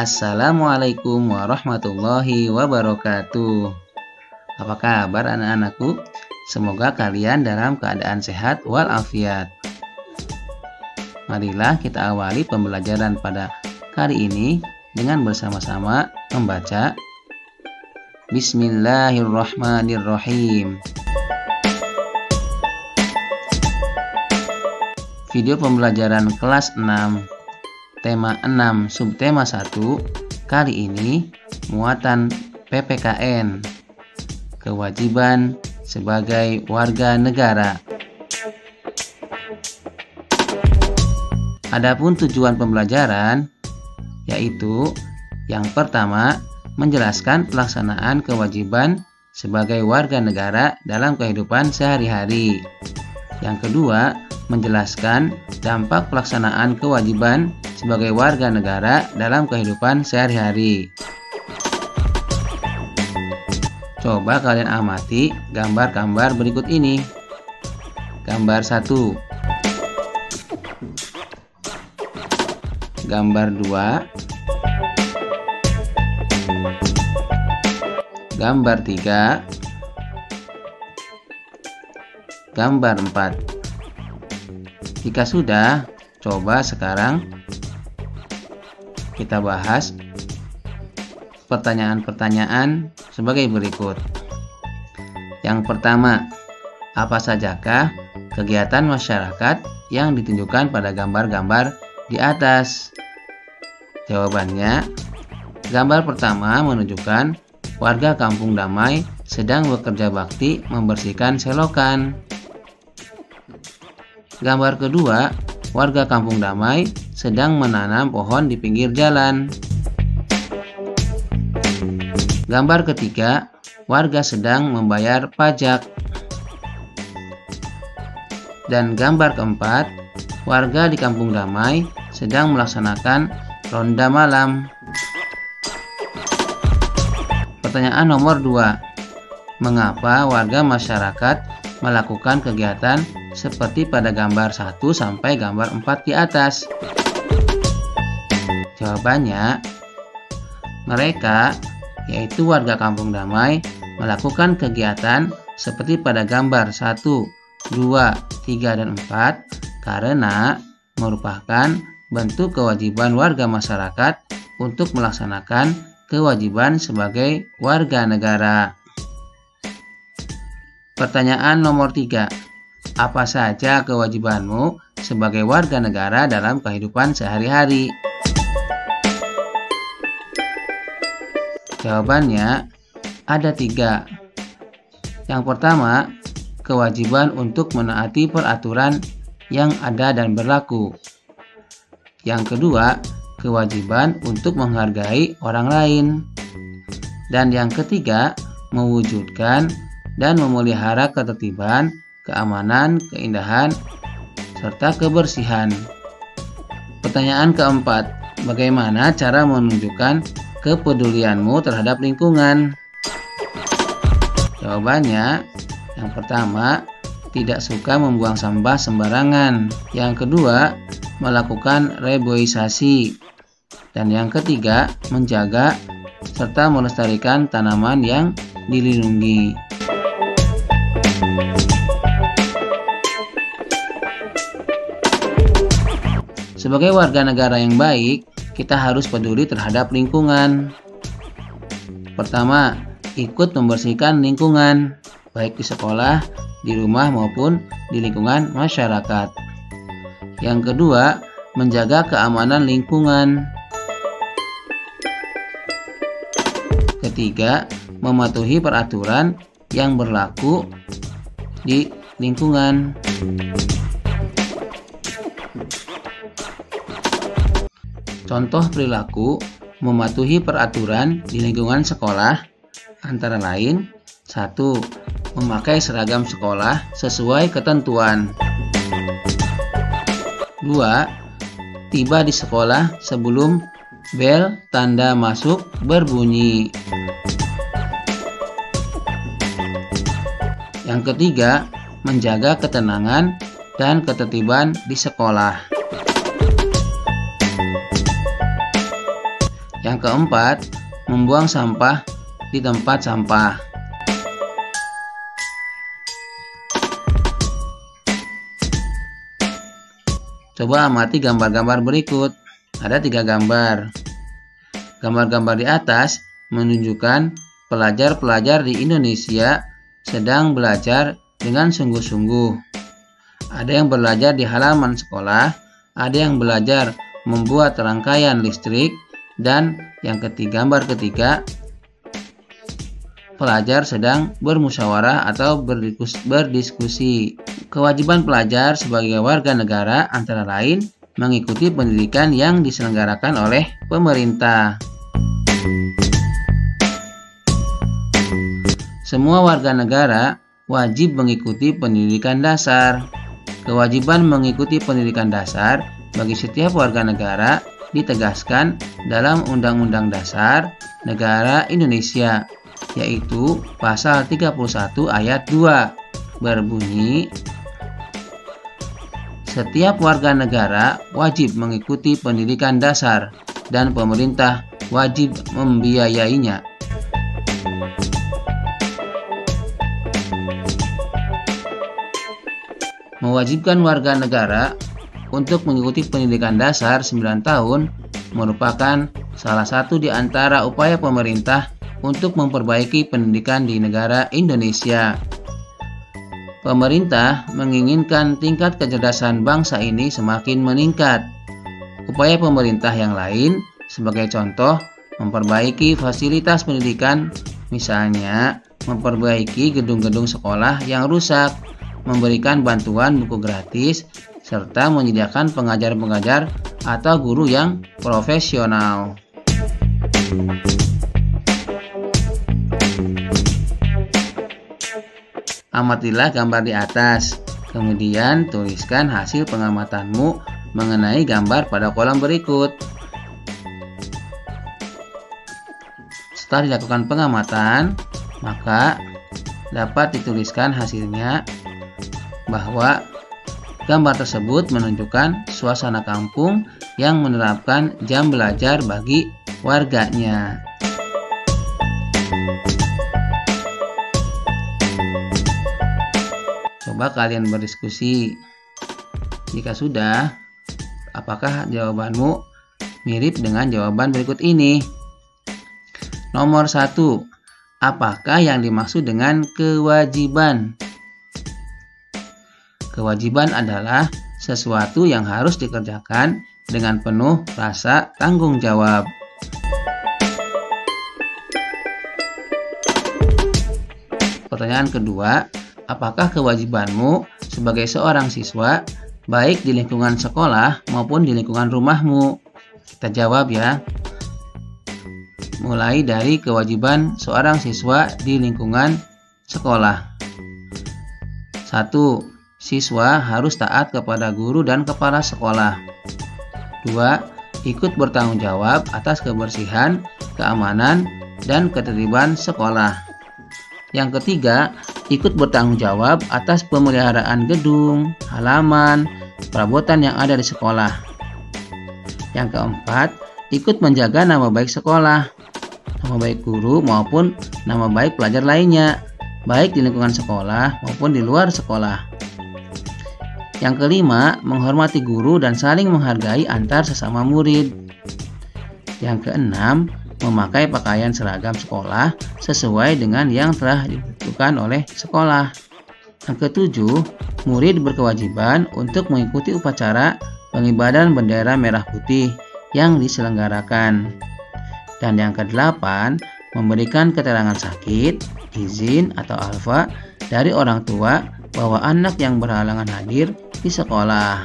Assalamualaikum warahmatullahi wabarakatuh. Apa kabar anak-anakku? Semoga kalian dalam keadaan sehat walafiat. Marilah kita awali pembelajaran pada kali ini dengan bersama-sama membaca Bismillahirrahmanirrahim. Video pembelajaran kelas 6, tema 6, subtema 1, kali ini muatan PPKN, kewajiban sebagai warga negara. Adapun tujuan pembelajaran yaitu yang pertama, menjelaskan pelaksanaan kewajiban sebagai warga negara dalam kehidupan sehari-hari. Yang kedua, menjelaskan dampak pelaksanaan kewajiban sebagai warga negara dalam kehidupan sehari-hari. Coba kalian amati gambar-gambar berikut ini. Gambar 1, gambar 2, gambar 3, gambar 4. Jika sudah, coba sekarang kita bahas pertanyaan-pertanyaan sebagai berikut. Yang pertama, apa sajakah kegiatan masyarakat yang ditunjukkan pada gambar-gambar di atas? Jawabannya, gambar pertama menunjukkan warga Kampung Damai sedang bekerja bakti membersihkan selokan. Gambar kedua, warga Kampung Damai sedang menanam pohon di pinggir jalan. Gambar ketiga, warga sedang membayar pajak. Dan gambar keempat, warga di Kampung Damai sedang melaksanakan ronda malam. Pertanyaan nomor 2. Mengapa warga masyarakat melakukan kegiatan seperti pada gambar 1 sampai gambar 4 di atas? Jawabannya, mereka, yaitu warga Kampung Damai, melakukan kegiatan seperti pada gambar 1, 2, 3, dan 4 karena merupakan bentuk kewajiban warga masyarakat untuk melaksanakan kewajiban sebagai warga negara. Pertanyaan nomor 3. Apa saja kewajibanmu sebagai warga negara dalam kehidupan sehari-hari? Jawabannya ada 3. Yang pertama, kewajiban untuk menaati peraturan yang ada dan berlaku. Yang kedua, kewajiban untuk menghargai orang lain. Dan yang ketiga, mewujudkan dan memelihara ketertiban, keamanan, keindahan, serta kebersihan. Pertanyaan keempat, bagaimana cara menunjukkan kepedulianmu terhadap lingkungan? Jawabannya, yang pertama, tidak suka membuang sampah sembarangan. Yang kedua, melakukan reboisasi. Dan yang ketiga, menjaga serta melestarikan tanaman yang dilindungi. Sebagai warga negara yang baik, kita harus peduli terhadap lingkungan. Pertama, ikut membersihkan lingkungan, baik di sekolah, di rumah, maupun di lingkungan masyarakat. Yang kedua, menjaga keamanan lingkungan. Ketiga, mematuhi peraturan yang berlaku di lingkungan. Contoh perilaku mematuhi peraturan di lingkungan sekolah antara lain: 1. Memakai seragam sekolah sesuai ketentuan. 2. Tiba di sekolah sebelum bel tanda masuk berbunyi. Yang ketiga, menjaga ketenangan dan ketertiban di sekolah. Yang keempat, membuang sampah di tempat sampah. Coba amati gambar-gambar berikut. Ada 3 gambar. Gambar-gambar di atas menunjukkan pelajar-pelajar di Indonesia sedang belajar dengan sungguh-sungguh. Ada yang belajar di halaman sekolah, ada yang belajar membuat rangkaian listrik, dan yang gambar ketiga, pelajar sedang bermusyawarah atau berdiskusi. Kewajiban pelajar sebagai warga negara antara lain mengikuti pendidikan yang diselenggarakan oleh pemerintah. Semua warga negara wajib mengikuti pendidikan dasar. Kewajiban mengikuti pendidikan dasar bagi setiap warga negara ditegaskan dalam Undang-Undang Dasar Negara Indonesia, yaitu pasal 31 ayat 2 berbunyi, setiap warga negara wajib mengikuti pendidikan dasar dan pemerintah wajib membiayainya. Mewajibkan warga negara untuk mengikuti pendidikan dasar 9 tahun merupakan salah satu di antara upaya pemerintah untuk memperbaiki pendidikan di negara Indonesia. Pemerintah menginginkan tingkat kecerdasan bangsa ini semakin meningkat. Upaya pemerintah yang lain, sebagai contoh, memperbaiki fasilitas pendidikan, misalnya memperbaiki gedung-gedung sekolah yang rusak, memberikan bantuan buku gratis, serta menyediakan pengajar-pengajar atau guru yang profesional. Amatilah gambar di atas, kemudian tuliskan hasil pengamatanmu mengenai gambar pada kolom berikut. Setelah dilakukan pengamatan, maka dapat dituliskan hasilnya bahwa gambar tersebut menunjukkan suasana kampung yang menerapkan jam belajar bagi warganya. Coba kalian berdiskusi. Jika sudah, apakah jawabanmu mirip dengan jawaban berikut ini? Nomor 1. Apakah yang dimaksud dengan kewajiban? Kewajiban adalah sesuatu yang harus dikerjakan dengan penuh rasa tanggung jawab. Pertanyaan kedua, apakah kewajibanmu sebagai seorang siswa baik di lingkungan sekolah maupun di lingkungan rumahmu? Kita jawab ya. Mulai dari kewajiban seorang siswa di lingkungan sekolah. 1. Siswa harus taat kepada guru dan kepala sekolah. 2. Ikut bertanggung jawab atas kebersihan, keamanan, dan ketertiban sekolah. Yang ketiga, ikut bertanggung jawab atas pemeliharaan gedung, halaman, perabotan yang ada di sekolah. Yang keempat, ikut menjaga nama baik sekolah, nama baik guru maupun nama baik pelajar lainnya, baik di lingkungan sekolah maupun di luar sekolah. Yang kelima, menghormati guru dan saling menghargai antar sesama murid. Yang keenam, memakai pakaian seragam sekolah sesuai dengan yang telah ditentukan oleh sekolah. Yang ketujuh, murid berkewajiban untuk mengikuti upacara pengibaran bendera merah putih yang diselenggarakan. Dan yang kedelapan, memberikan keterangan sakit, izin atau alfa dari orang tua bahwa anak yang berhalangan hadir di sekolah.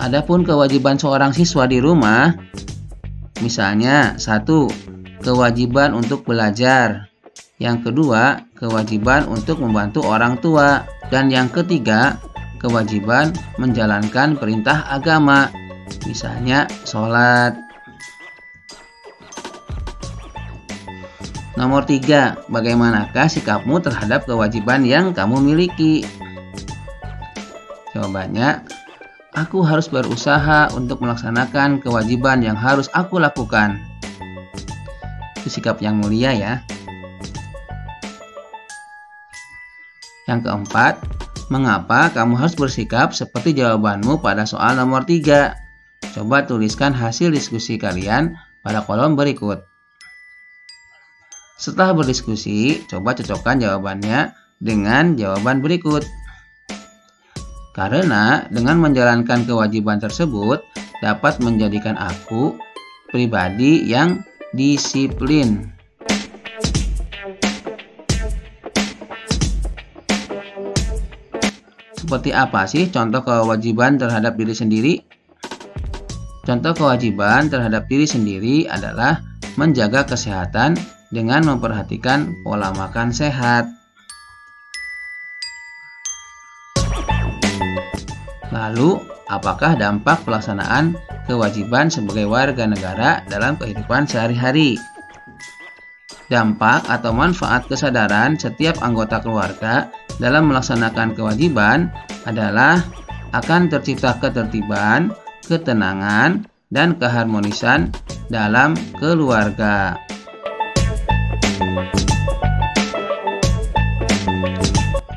Adapun kewajiban seorang siswa di rumah, misalnya 1. Kewajiban untuk belajar. Yang kedua, kewajiban untuk membantu orang tua. Dan yang ketiga, kewajiban menjalankan perintah agama, misalnya sholat. Nomor 3, bagaimanakah sikapmu terhadap kewajiban yang kamu miliki? Jawabannya, Aku harus berusaha untuk melaksanakan kewajiban yang harus aku lakukan. Itu sikap yang mulia ya. Yang keempat, mengapa kamu harus bersikap seperti jawabanmu pada soal nomor 3? Coba tuliskan hasil diskusi kalian pada kolom berikut. Setelah berdiskusi, coba cocokkan jawabannya dengan jawaban berikut. Karena dengan menjalankan kewajiban tersebut dapat menjadikan aku pribadi yang disiplin. Seperti apa sih contoh kewajiban terhadap diri sendiri? Contoh kewajiban terhadap diri sendiri adalah menjaga kesehatan dengan memperhatikan pola makan sehat. Lalu, apakah dampak pelaksanaan kewajiban sebagai warga negara dalam kehidupan sehari-hari? Dampak atau manfaat kesadaran setiap anggota keluarga dalam melaksanakan kewajiban adalah akan tercipta ketertiban, ketenangan, dan keharmonisan dalam keluarga.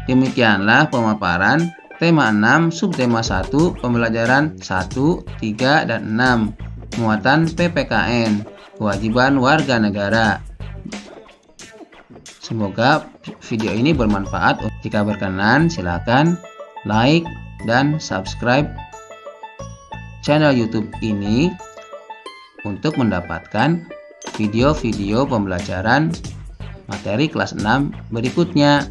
Demikianlah pemaparan tema 6 subtema 1 pembelajaran 1, 3, dan 6 muatan PPKN kewajiban warga negara. Semoga video ini bermanfaat. Jika berkenan, silakan like dan subscribe channel YouTube ini untuk mendapatkan video-video pembelajaran materi kelas 6 berikutnya.